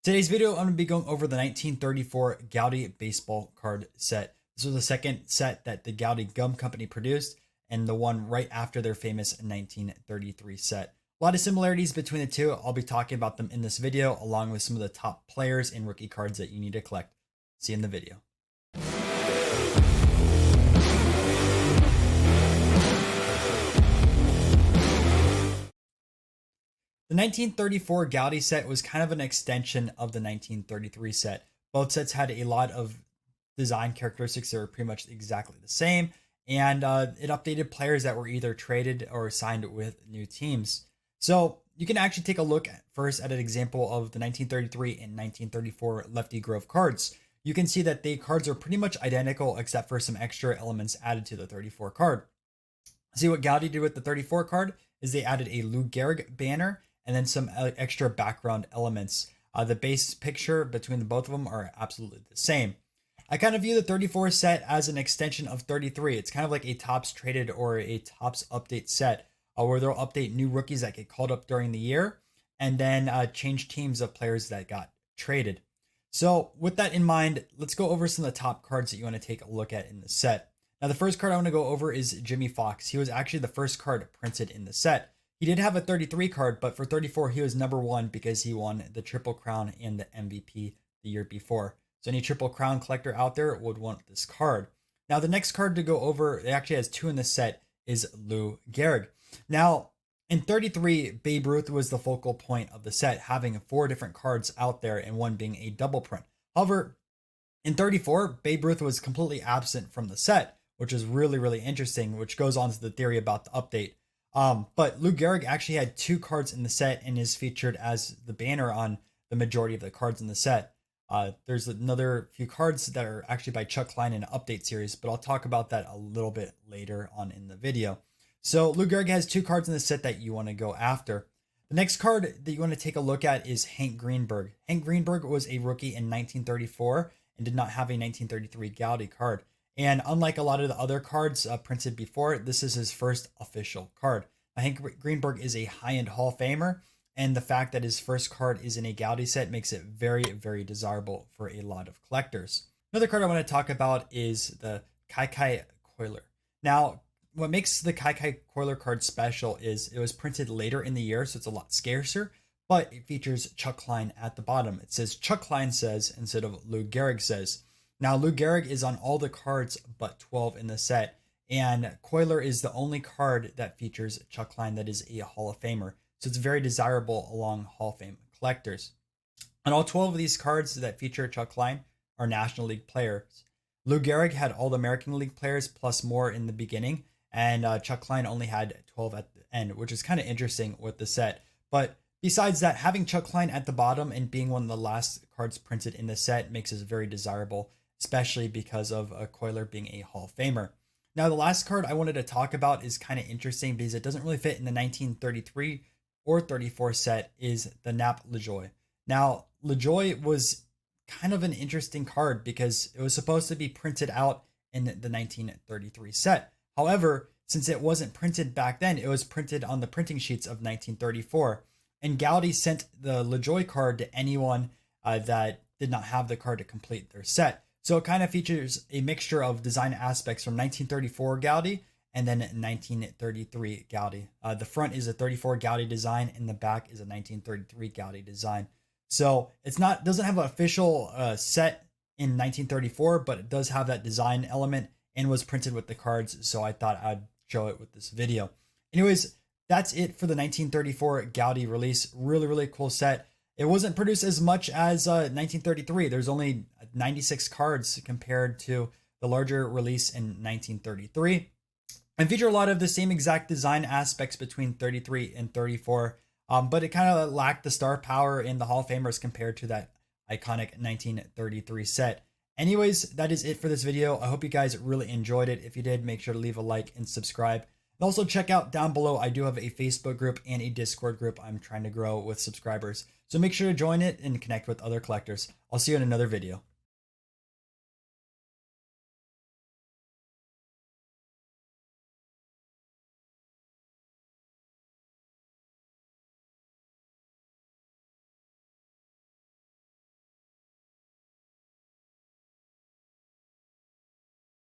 Today's video, I'm going to be going over the 1934 Goudey baseball card set. This was the second set that the Goudey Gum Company produced, and the one right after their famous 1933 set. A lot of similarities between the two. I'll be talking about them in this video, along with some of the top players and rookie cards that you need to collect. See you in the video. The 1934 Goudey set was kind of an extension of the 1933 set. Both sets had a lot of design characteristics that were pretty much exactly the same, and it updated players that were either traded or signed with new teams. So you can actually take a look first at an example of the 1933 and 1934 Lefty Grove cards. You can see that the cards are pretty much identical except for some extra elements added to the 34 card. See what Goudey did with the 34 card is they added a Lou Gehrig banner and then some extra background elements. The base picture between the both of them are absolutely the same. I kind of view the 34 set as an extension of 33. It's kind of like a Topps traded or a Topps update set where they'll update new rookies that get called up during the year and then change teams of players that got traded. So with that in mind, let's go over some of the top cards that you want to take a look at in the set. Now the first card I want to go over is Jimmy Fox. He was actually the first card printed in the set. He did have a 33 card, but for 34, he was #1 because he won the Triple Crown and the MVP the year before. So any Triple Crown collector out there would want this card. Now the next card to go over, it actually has two in the set, is Lou Gehrig. Now in 33, Babe Ruth was the focal point of the set, having 4 different cards out there and one being a double print. However, in 34, Babe Ruth was completely absent from the set, which is really interesting, which goes on to the theory about the update. But Lou Gehrig actually had 2 cards in the set and is featured as the banner on the majority of the cards in the set. There's another few cards that are actually by Chuck Klein in an update series, but I'll talk about that a little bit later on in the video. So Lou Gehrig has 2 cards in the set that you want to go after. The next card that you want to take a look at is Hank Greenberg. Hank Greenberg was a rookie in 1934 and did not have a 1933 Goudey card. And unlike a lot of the other cards printed before, this is his first official card. Now, Hank Greenberg is a high-end Hall of Famer, and the fact that his first card is in a Goudey set makes it very desirable for a lot of collectors. Another card I want to talk about is the Kaikai Coiler. Now, what makes the Kaikai Coiler card special is it was printed later in the year, so it's a lot scarcer, but it features Chuck Klein at the bottom. It says Chuck Klein says instead of Lou Gehrig says. Now, Lou Gehrig is on all the cards but 12 in the set, and Coiler is the only card that features Chuck Klein that is a Hall of Famer. So it's very desirable along Hall of Fame collectors. And all 12 of these cards that feature Chuck Klein are National League players. Lou Gehrig had all the American League players plus more in the beginning, and Chuck Klein only had 12 at the end, which is kind of interesting with the set. But besides that, having Chuck Klein at the bottom and being one of the last cards printed in the set makes it very desirable, especially because of Coiler being a Hall of Famer. Now, the last card I wanted to talk about is kind of interesting because it doesn't really fit in the 1933 or 34 set, is the Nap Lajoie. Now, Lajoie was kind of an interesting card because it was supposed to be printed out in the 1933 set. However, since it wasn't printed back then, it was printed on the printing sheets of 1934. And Goudey sent the Lajoie card to anyone that did not have the card to complete their set. So it kind of features a mixture of design aspects from 1934 Goudey and then 1933 Goudey. The front is a 34 Goudey design and the back is a 1933 Goudey design. So it's not doesn't have an official set in 1934, but it does have that design element and was printed with the cards. So I thought I'd show it with this video. Anyways, that's it for the 1934 Goudey release. Really cool set. It wasn't produced as much as 1933. There's only 96 cards compared to the larger release in 1933. And feature a lot of the same exact design aspects between 33 and 34. But it kind of lacked the star power in the Hall of Famers compared to that iconic 1933 set. Anyways, that is it for this video. I hope you guys really enjoyed it. If you did, make sure to leave a like and subscribe. And also check out down below, I do have a Facebook group and a Discord group I'm trying to grow with subscribers. So make sure to join it and connect with other collectors. I'll see you in another video.